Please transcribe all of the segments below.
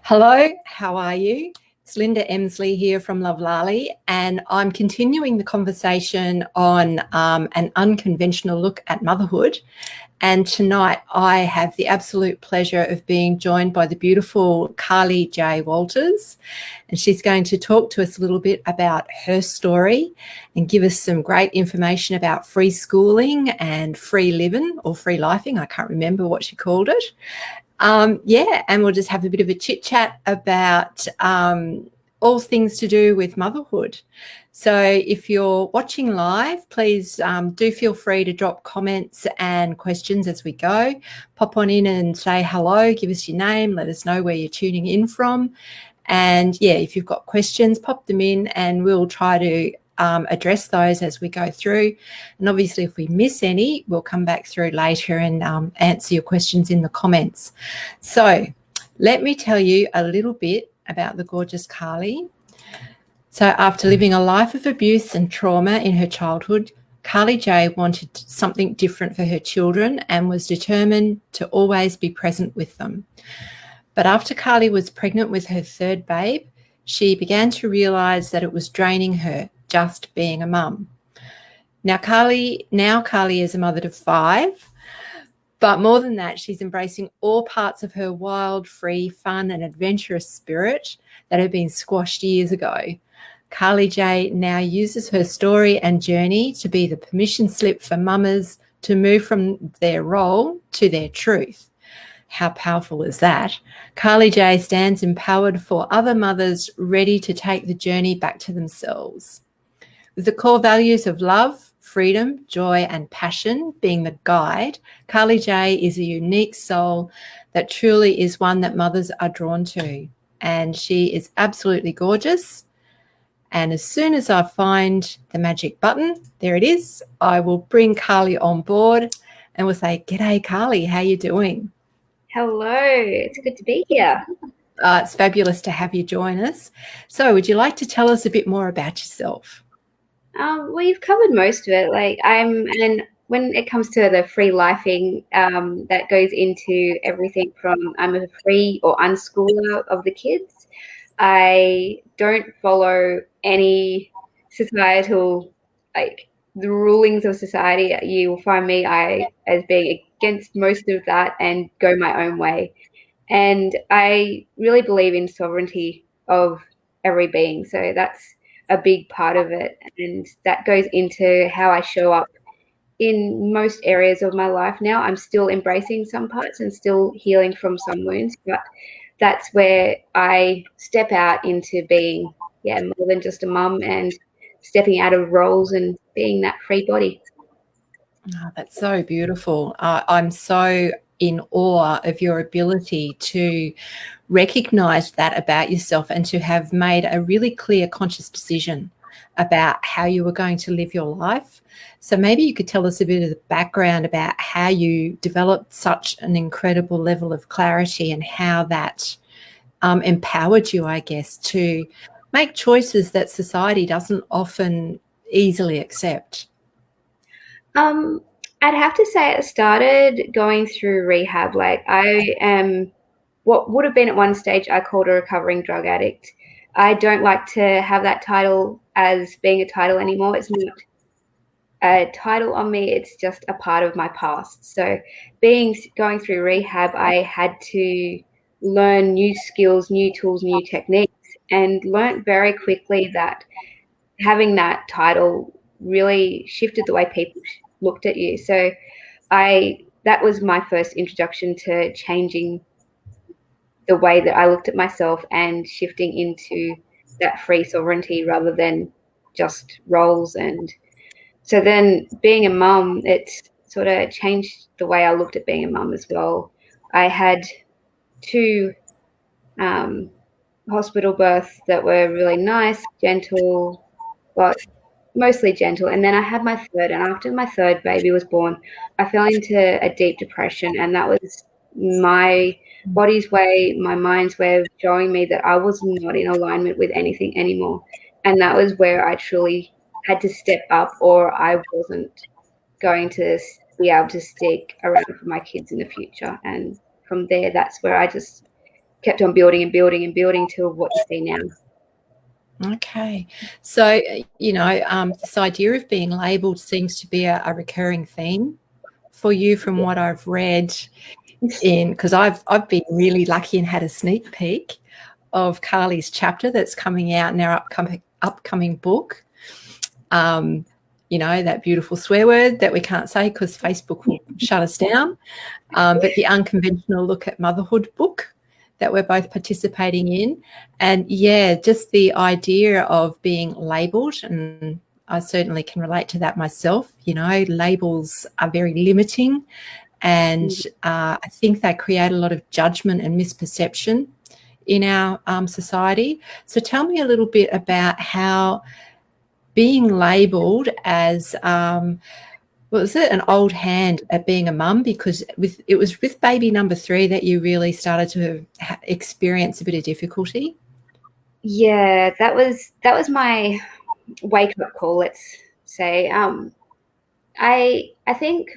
Hello, how are you? It's Linda Emsley here from Love Lali, and I'm continuing the conversation on an unconventional look at motherhood. And tonight I have the absolute pleasure of being joined by the beautiful Carly J. Walters, and she's going to talk to us a little bit about her story and give us some great information about free schooling and free living or free lifing. I can't remember what she called it. And we'll just have a bit of a chit chat about all things to do with motherhood. So if you're watching live, please do feel free to drop comments and questions as we go. Pop on in and say hello, give us your name, let us know where you're tuning in from. And if you've got questions, pop them in and we'll try to address those as we go through. And obviously, if we miss any, we'll come back through later and answer your questions in the comments. So let me tell you a little bit about the gorgeous Carly. So after living a life of abuse and trauma in her childhood, Carly J wanted something different for her children and was determined to always be present with them. But after Carly was pregnant with her third babe, she began to realise that it was draining her just being a mum. Now Carly is a mother to 5, but more than that, she's embracing all parts of her wild, free, fun and adventurous spirit that had been squashed years ago. Carly J now uses her story and journey to be the permission slip for mamas to move from their role to their truth. How powerful is that? Carly J stands empowered for other mothers ready to take the journey back to themselves. With the core values of love, freedom, joy, and passion being the guide, Carly J is a unique soul that truly is one that mothers are drawn to. And she is absolutely gorgeous. And as soon as I find the magic button, there it is, I will bring Carly on board and we'll say, "G'day, Carly, how you doing?" Hello, it's good to be here. It's fabulous to have you join us. So would you like to tell us a bit more about yourself? Well, you've covered most of it. And when it comes to the free lifing, that goes into everything from I'm a free or unschooler of the kids. I don't follow any societal, the rulings of society. You will find me as being against most of that and go my own way. And I really believe in sovereignty of every being. So that's a big part of it. And that goes into how I show up in most areas of my life now. I'm still embracing some parts and still healing from some wounds, but that's where I step out into being, more than just a mum and stepping out of roles and being that free body. Oh, that's so beautiful. I'm so in awe of your ability to recognize that about yourself and to have made a really clear, conscious decision about how you were going to live your life. So maybe you could tell us a bit of the background about how you developed such an incredible level of clarity and how that empowered you, I guess, to make choices that society doesn't often easily accept. I'd have to say I started going through rehab. Like I am what would have been at one stage I called a recovering drug addict. I don't like to have that title as being a title anymore. It's not a title on me. It's just a part of my past. So going through rehab, I had to learn new skills, new tools, new techniques, and learned very quickly that having that title really shifted the way people looked at you. So that was my first introduction to changing the way that I looked at myself and shifting into that free sovereignty rather than just roles. And so then being a mum, it sort of changed the way I looked at being a mum as well. I had 2 hospital births that were really nice, gentle, but mostly gentle. And then I had my third, and after my third baby was born, I fell into a deep depression, and that was my body's way, my mind's way of showing me that I was not in alignment with anything anymore. And that was where I truly had to step up, or I wasn't going to be able to stick around for my kids in the future. And from there, that's where I just kept on building and building and building to what you see now. Okay. So, this idea of being labelled seems to be a recurring theme for you from what I've read because I've been really lucky and had a sneak peek of Carly's chapter that's coming out in our upcoming book. That beautiful swear word that we can't say because Facebook will shut us down. But the unconventional look at motherhood book that we're both participating in. And yeah, just the idea of being labelled, and I certainly can relate to that myself. Labels are very limiting, and I think they create a lot of judgment and misperception in our society. So tell me a little bit about how being labelled as was it an old hand at being a mum, because it was with baby number 3 that you really started to experience a bit of difficulty? Yeah, that was my wake up call, let's say. I think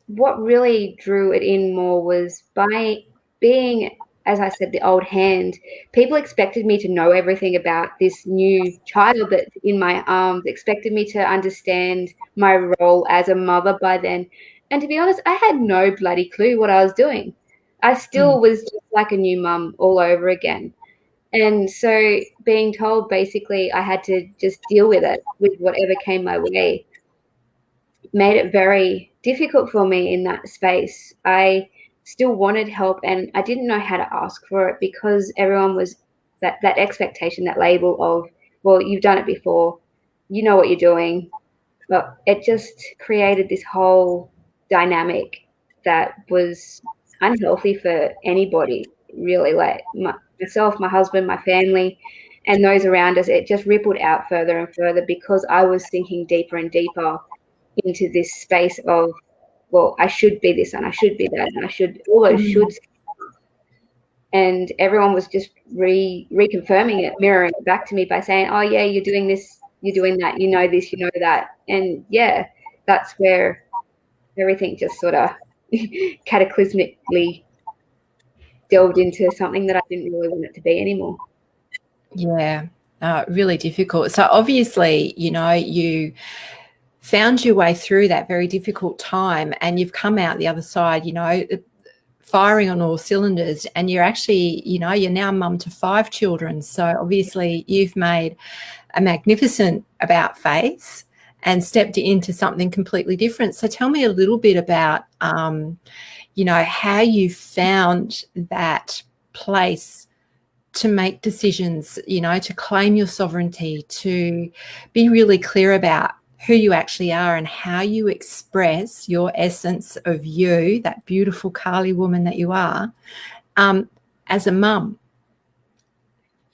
what really drew it in more was by being, as I said, the old hand. People expected me to know everything about this new child that's in my arms, expected me to understand my role as a mother by then. And to be honest, I had no bloody clue what I was doing. I still was just like a new mum all over again. And so being told basically I had to just deal with it, with whatever came my way, made it very difficult for me in that space. I still wanted help and I didn't know how to ask for it because everyone was that expectation, that label of, well, you've done it before, you know what you're doing. But it just created this whole dynamic that was unhealthy for anybody, really. Like myself, my husband, my family, and those around us, it just rippled out further and further because I was sinking deeper and deeper into this space of, well, I should be this and I should be that and I should, all those shoulds. And everyone was just reconfirming it, mirroring it back to me by saying, oh yeah, you're doing this, you're doing that, you know this, you know that. And yeah, that's where everything just sort of cataclysmically delved into something that I didn't really want it to be anymore. Yeah, really difficult. So obviously, you found your way through that very difficult time and you've come out the other side, firing on all cylinders, and you're actually, you're now mum to 5 children. So obviously you've made a magnificent about face and stepped into something completely different. So tell me a little bit about, how you found that place to make decisions, to claim your sovereignty, to be really clear about who you actually are and how you express your essence of you, that beautiful Carly woman that you are, as a mum.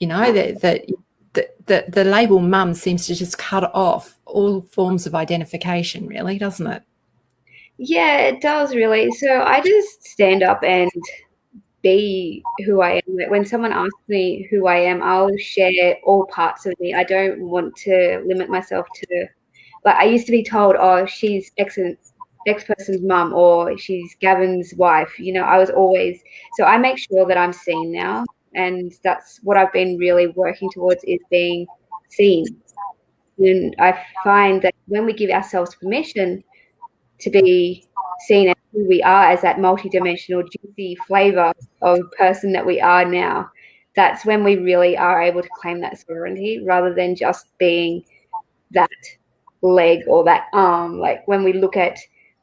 The label mum seems to just cut off all forms of identification, really, doesn't it? Yeah, it does really. So I just stand up and be who I am. Like when someone asks me who I am, I'll share all parts of me. I don't want to limit myself to, like, I used to be told, oh, she's X person's mum or she's Gavin's wife. I was always, so I make sure that I'm seen now. And that's what I've been really working towards, is being seen. And I find that when we give ourselves permission to be seen as who we are, as that multidimensional, juicy flavor of person that we are now, that's when we really are able to claim that sovereignty rather than just being that leg or that arm. Like when we look at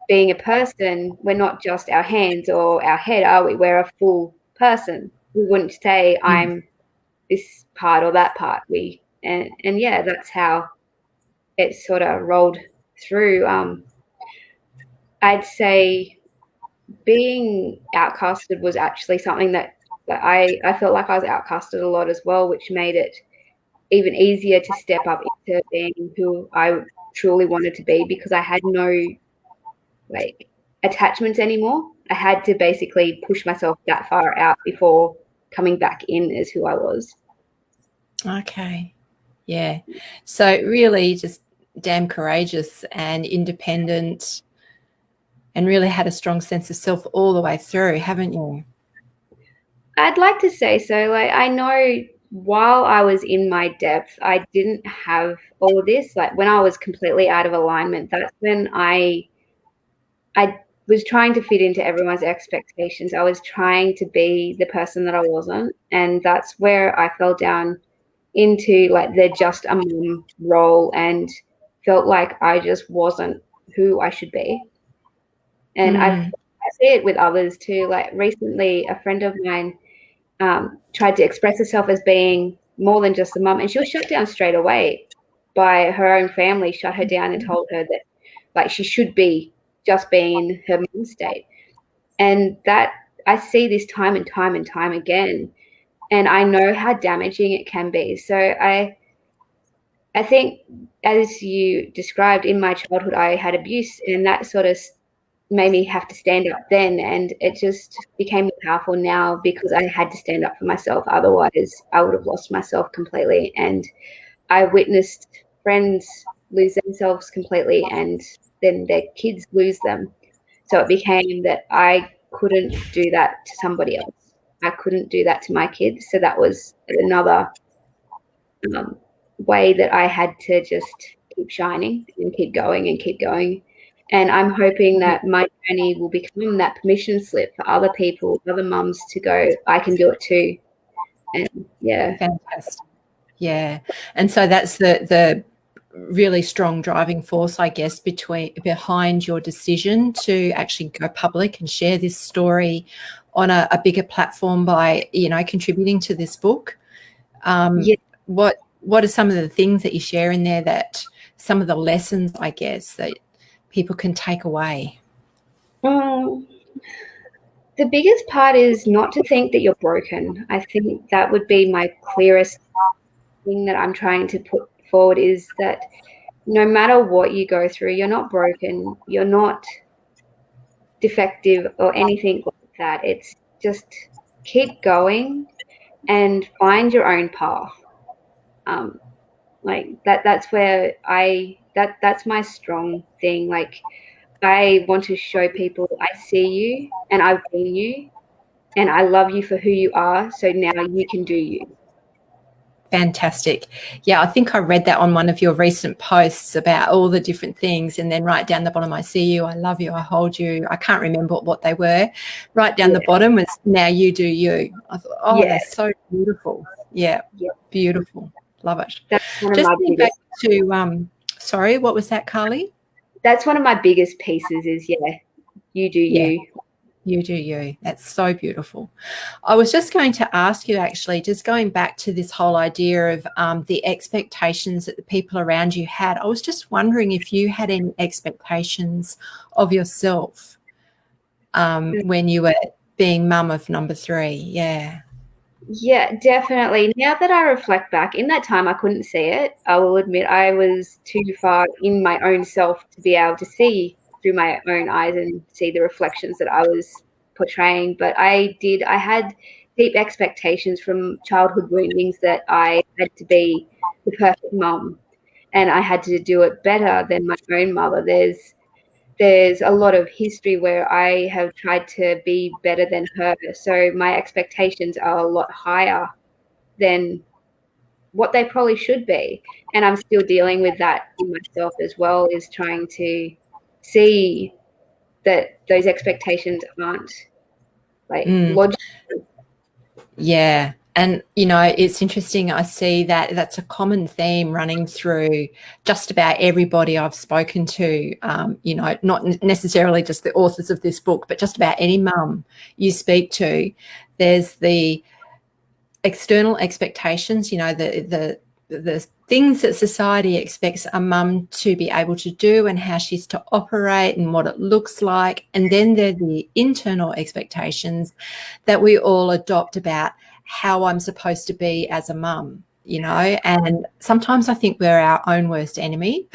being a person, we're not just our hands or our head, are we? We're a full person. We wouldn't say I'm this part or that part. And yeah, that's how it sort of rolled through. I'd say being outcasted was actually something that I felt like I was outcasted a lot as well, which made it even easier to step up into being who I truly wanted to be, because I had no attachments anymore. I had to basically push myself that far out before coming back in as who I was. Okay. Yeah. So really just damn courageous and independent, and really had a strong sense of self all the way through, haven't you? I'd like to say so. Like, I know while I was in my depth, I didn't have all of this. Like, when I was completely out of alignment, that's when I was trying to fit into everyone's expectations. I was trying to be the person that I wasn't, and that's where I fell down into like the just a mum role and felt like I just wasn't who I should be. And I see it with others too. Like recently, a friend of mine tried to express herself as being more than just a mum, and she was shut down straight away by her own family. Shut her down and told her that like she should be just being in her mum state. And that I see this time and time and time again, and I know how damaging it can be. So I think, as you described, in my childhood, I had abuse, and that sort of made me have to stand up then. And it just became more powerful now because I had to stand up for myself. Otherwise, I would have lost myself completely. And I witnessed friends lose themselves completely, and then their kids lose them. So it became that I couldn't do that to somebody else. I couldn't do that to my kids. So that was another way that I had to just keep shining and keep going and keep going. And I'm hoping that my journey will become that permission slip for other people, other mums to go, I can do it too. And yeah. Fantastic. Yeah. And so that's the really strong driving force, I guess, behind your decision to actually go public and share this story on a bigger platform by, contributing to this book. Yeah. What are some of the things that you share in there, that some of the lessons, I guess, that people can take away? The biggest part is not to think that you're broken. I think that would be my clearest thing that I'm trying to put forward, is that no matter what you go through, you're not broken, you're not defective or anything like that. It's just keep going and find your own path. Like that's where that's my strong thing. Like, I want to show people I see you and I've been you and I love you for who you are. So now you can do you. Fantastic. Yeah, I think I read that on one of your recent posts about all the different things, and then right down the bottom, I see you, I love you, I hold you. I can't remember what they were. Right down the bottom was now you do you. I thought, oh, that's so beautiful. Yeah, beautiful. Love it. That's one Just of my getting back to, sorry, what was that, Carly? That's one of my biggest pieces is, you do you. You do you. That's so beautiful. I was just going to ask you, actually, just going back to this whole idea of the expectations that the people around you had. I was just wondering if you had any expectations of yourself when you were being mum of number 3. Yeah. Yeah, definitely. Now that I reflect back, in that time I couldn't see it. I will admit I was too far in my own self to be able to see through my own eyes and see the reflections that I was portraying. But I had deep expectations from childhood woundings that I had to be the perfect mum and I had to do it better than my own mother. There's a lot of history where I have tried to be better than her. So my expectations are a lot higher than what they probably should be. And I'm still dealing with that in myself as well, is trying to see that those expectations aren't like logical. Yeah. And, it's interesting. I see that that's a common theme running through just about everybody I've spoken to, not necessarily just the authors of this book, but just about any mum you speak to. There's the external expectations, the things that society expects a mum to be able to do and how she's to operate and what it looks like. And then there are the internal expectations that we all adopt about how I'm supposed to be as a mum, and sometimes I think we're our own worst enemy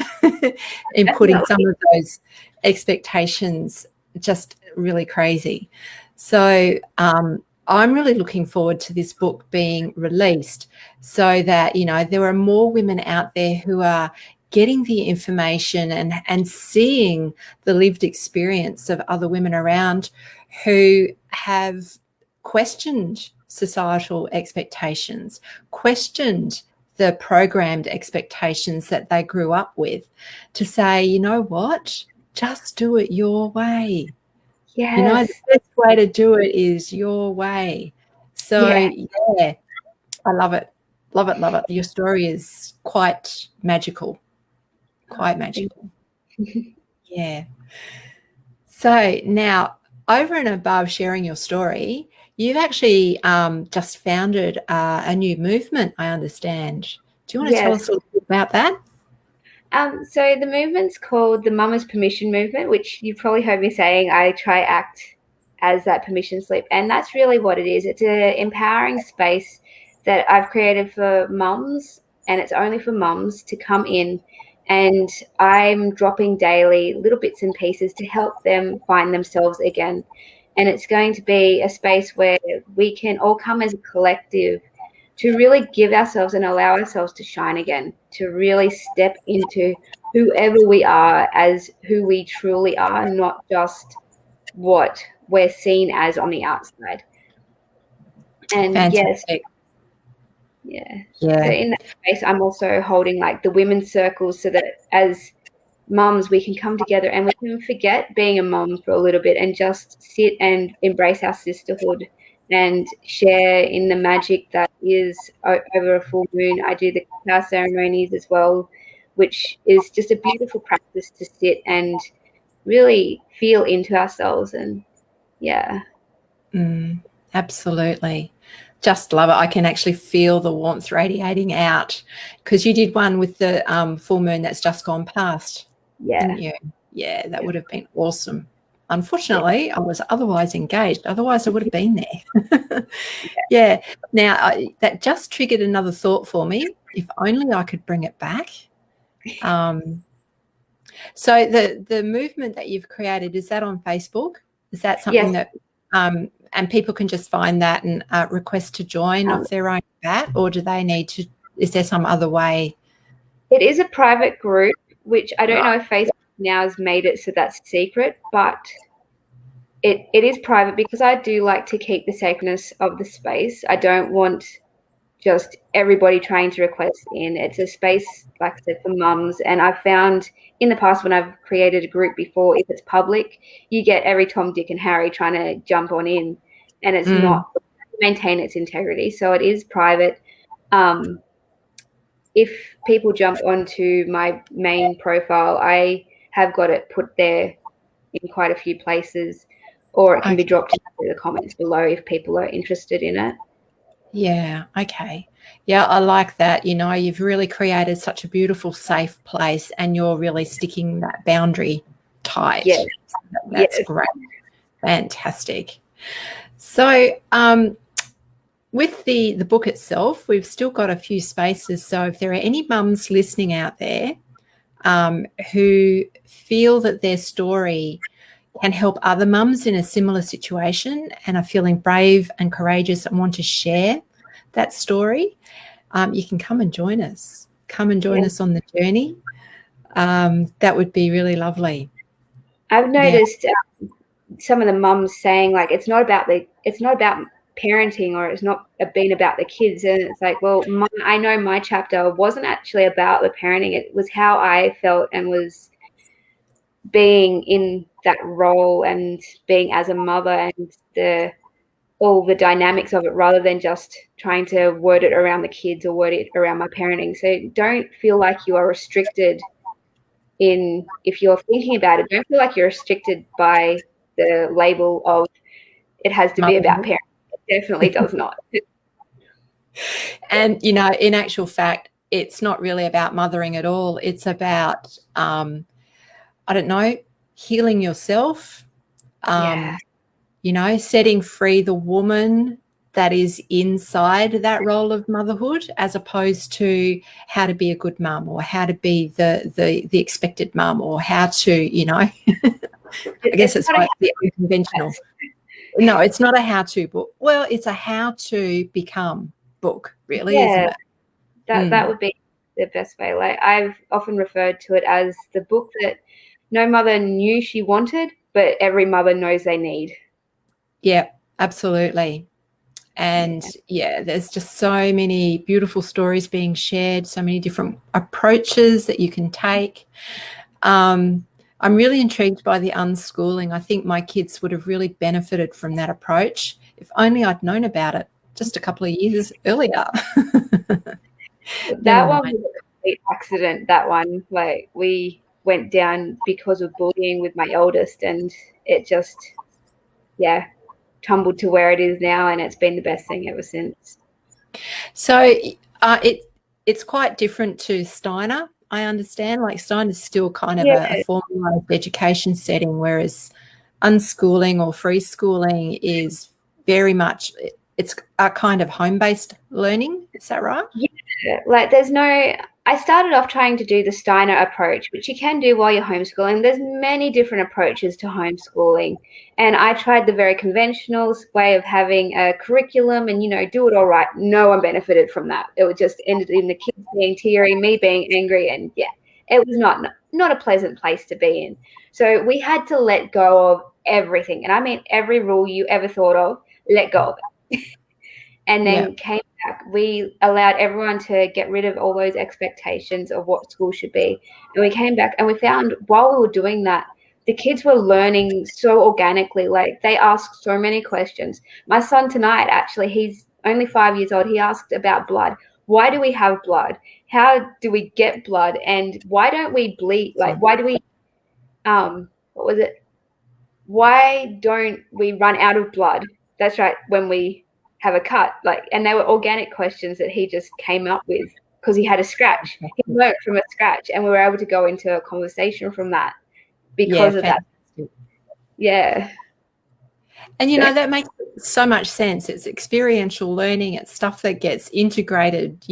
in putting some of those expectations just really crazy. So I'm really looking forward to this book being released so that, there are more women out there who are getting the information and seeing the lived experience of other women around who have questioned societal expectations, questioned the programmed expectations that they grew up with, to say, you know what, just do it your way. Yes. You know, the best way to do it is your way. So, yeah, I love it. Love it, love it. Your story is quite magical. Quite magical. Yeah. So now, over and above sharing your story, you've actually just founded a new movement, I understand. Do you want to tell us a little bit about that? So the movement's called the Mumma's Permission Movement, which you've probably heard me saying I try act as that permission slip. And that's really what it is. It's an empowering space that I've created for mums, and it's only for mums to come in. And I'm dropping daily little bits and pieces to help them find themselves again. And it's going to be a space where we can all come as a collective to really give ourselves and allow ourselves to shine again, to really step into whoever we are as who we truly are, not just what we're seen as on the outside. And Fantastic. yes, so in that space, I'm also holding like the women's circles so that as mums, we can come together and we can forget being a mum for a little bit and just sit and embrace our sisterhood and share in the magic that is over a full moon. I do the cacao ceremonies as well, which is just a beautiful practice to sit and really feel into ourselves. And Absolutely. Just love it. I can actually feel the warmth radiating out, because you did one with the full moon that's just gone past, didn't you? Yeah, that would have been awesome. Unfortunately, I was otherwise engaged. Otherwise, I would have been there. Yeah. Now, that just triggered another thought for me. If only I could bring it back. So the movement that you've created, is that on Facebook? Is that something that and people can just find that and request to join off their own bat, or do they need to? Is there some other way? It is a private group, which I don't know if Facebook now has made it so that's secret, but it is private because I do like to keep the sacredness of the space. I don't want just everybody trying to request in. It's a space, like I said, for mums. And I've found in the past when I've created a group before, if it's public, you get every Tom, Dick and Harry trying to jump on in, and it's not maintain its integrity. So it is private. If people jump onto my main profile, I have got it put there in quite a few places, or it can be dropped into the comments below if people are interested in it. Yeah, okay. Yeah, I like that. You know, you've really created such a beautiful, safe place, and you're really sticking that boundary tight. Yes. That's great. Fantastic. So with the book itself, we've still got a few spaces. So if there are any mums listening out there who feel that their story can help other mums in a similar situation and are feeling brave and courageous and want to share that story, you can come and join us. Come and join us on the journey. That would be really lovely. I've noticed some of the mums saying like it's not about parenting, or it's not been about the kids, and it's like, well, I know my chapter wasn't actually about the parenting. It was how I felt and was being in that role and being as a mother and all the dynamics of it, rather than just trying to word it around the kids or word it around my parenting. So don't feel like you are restricted if you're thinking about it, don't feel like you're restricted by the label of it has to be about parenting. It definitely does not. And, you know, in actual fact, it's not really about mothering at all. It's about, I don't know, healing yourself, you know, setting free the woman that is inside that role of motherhood, as opposed to how to be a good mum, or how to be the expected mum, or how to, you know, I guess it's like the unconventional. No, it's not a how-to book. Well, it's a how-to become book, really, isn't it? That would be the best way. Like, I've often referred to it as the book that no mother knew she wanted, but every mother knows they need. Yeah, absolutely. And yeah, there's just so many beautiful stories being shared, so many different approaches that you can take. I'm really intrigued by the unschooling. I think my kids would have really benefited from that approach if only I'd known about it just a couple of years earlier. That one was a complete accident, that one. Like, we went down because of bullying with my eldest, and it just, tumbled to where it is now, and it's been the best thing ever since. So it's quite different to Steiner, I understand. Like, Steiner's still kind of a formalised education setting, whereas unschooling or free schooling is very much, it's a kind of home-based learning. Is that right? Yeah, like I started off trying to do the Steiner approach, which you can do while you're homeschooling. There's many different approaches to homeschooling. And I tried the very conventional way of having a curriculum and, do it all right. No one benefited from that. It just ended in the kids being teary, me being angry, and it was not a pleasant place to be in. So we had to let go of everything. And I mean, every rule you ever thought of, let go of it. And then came back. We allowed everyone to get rid of all those expectations of what school should be. And we came back and we found while we were doing that, the kids were learning so organically. Like, they asked so many questions. My son tonight, actually, he's only 5 years old. He asked about blood. Why do we have blood? How do we get blood? And why don't we bleed? Like, why do we, what was it? Why don't we run out of blood? That's right, when we have a cut. Like, and they were organic questions that he just came up with because he had a scratch. He learned from a scratch, and we were able to go into a conversation from that because of that. Yeah. And that makes so much sense. It's experiential learning. It's stuff that gets integrated,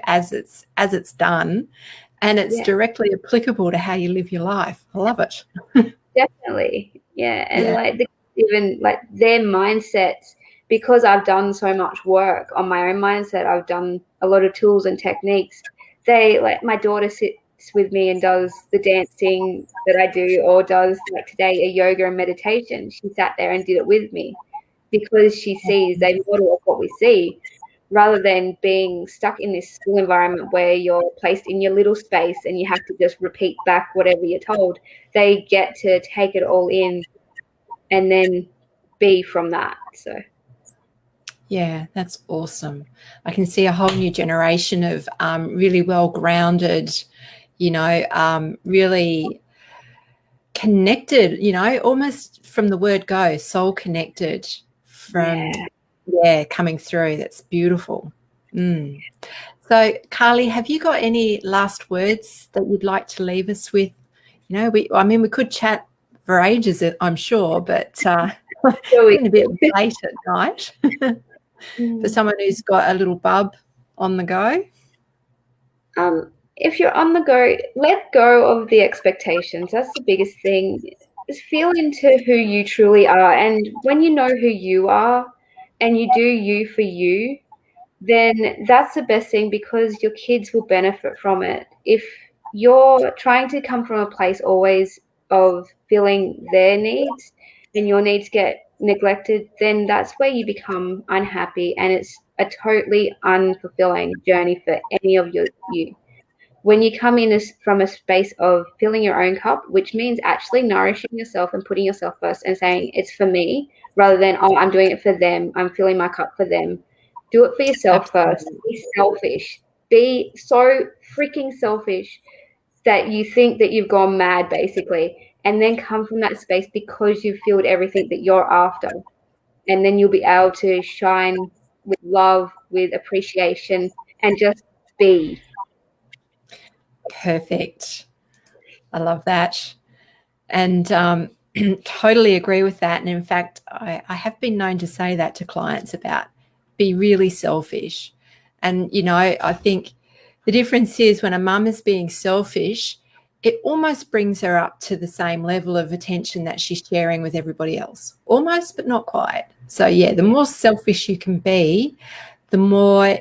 as it's done, and it's directly applicable to how you live your life. I love it. Definitely. Yeah. And even their mindsets, because I've done so much work on my own mindset, I've done a lot of tools and techniques. My daughter sits with me and does the dancing that I do, or does, like today, a yoga and meditation. She sat there and did it with me because she sees they model what we see, rather than being stuck in this school environment where you're placed in your little space and you have to just repeat back whatever you're told. They get to take it all in and then be from that. So yeah, that's awesome. I can see a whole new generation of really well-grounded, really connected, almost from the word go, soul connected from, coming through. That's beautiful. So, Carly, have you got any last words that you'd like to leave us with? We could chat for ages, I'm sure, but it's a bit late at night. For someone who's got a little bub on the go? If you're on the go, let go of the expectations. That's the biggest thing. Just feel into who you truly are. And when you know who you are and you do you for you, then that's the best thing, because your kids will benefit from it. If you're trying to come from a place always of feeling their needs and your needs get neglected, then that's where you become unhappy, and it's a totally unfulfilling journey for any of you. When you come in from a space of filling your own cup, which means actually nourishing yourself and putting yourself first and saying it's for me, rather than, oh, I'm doing it for them, I'm filling my cup for them. Do it for yourself first. Be selfish. Be so freaking selfish that you think that you've gone mad, basically, and then come from that space because you've filled everything that you're after. And then you'll be able to shine with love, with appreciation, and just be. Perfect. I love that. And totally agree with that. And in fact, I have been known to say that to clients about be really selfish. And, I think the difference is when a mum is being selfish, it almost brings her up to the same level of attention that she's sharing with everybody else. Almost, but not quite. So, yeah, the more selfish you can be, the more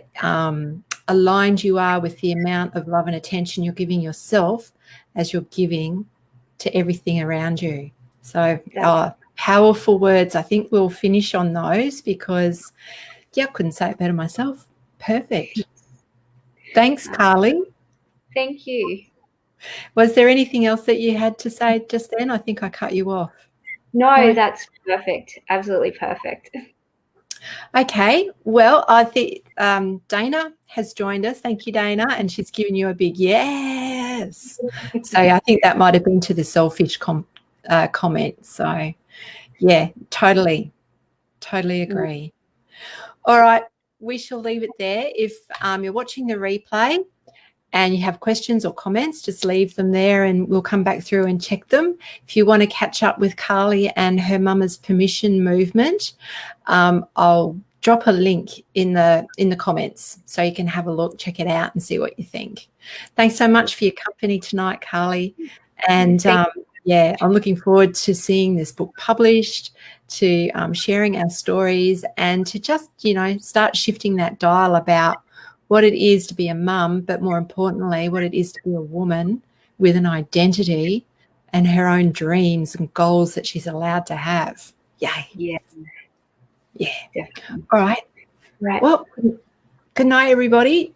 aligned you are with the amount of love and attention you're giving yourself as you're giving to everything around you. So powerful words. I think we'll finish on those because Yeah, I couldn't say it better myself. Perfect. Thanks, Carly. Thank you. Was there anything else that you had to say just then? I think I cut you off. No, that's perfect. Absolutely perfect. Okay. Well, I think Dana has joined us. Thank you, Dana. And she's given you a big yes. So I think that might have been to the selfish comment. So, yeah, totally agree. All right. We shall leave it there. If you're watching the replay and you have questions or comments, just leave them there and we'll come back through and check them. If you want to catch up with Carly and her Mama's Permission movement, I'll drop a link in the comments so you can have a look, check it out and see what you think. Thanks so much for your company tonight, Carly. And yeah, I'm looking forward to seeing this book published, to sharing our stories, and to just, start shifting that dial about what it is to be a mum, but more importantly, what it is to be a woman with an identity and her own dreams and goals that she's allowed to have. Yay. Yeah. Yeah. Definitely. All right. Right. Well, good night, everybody.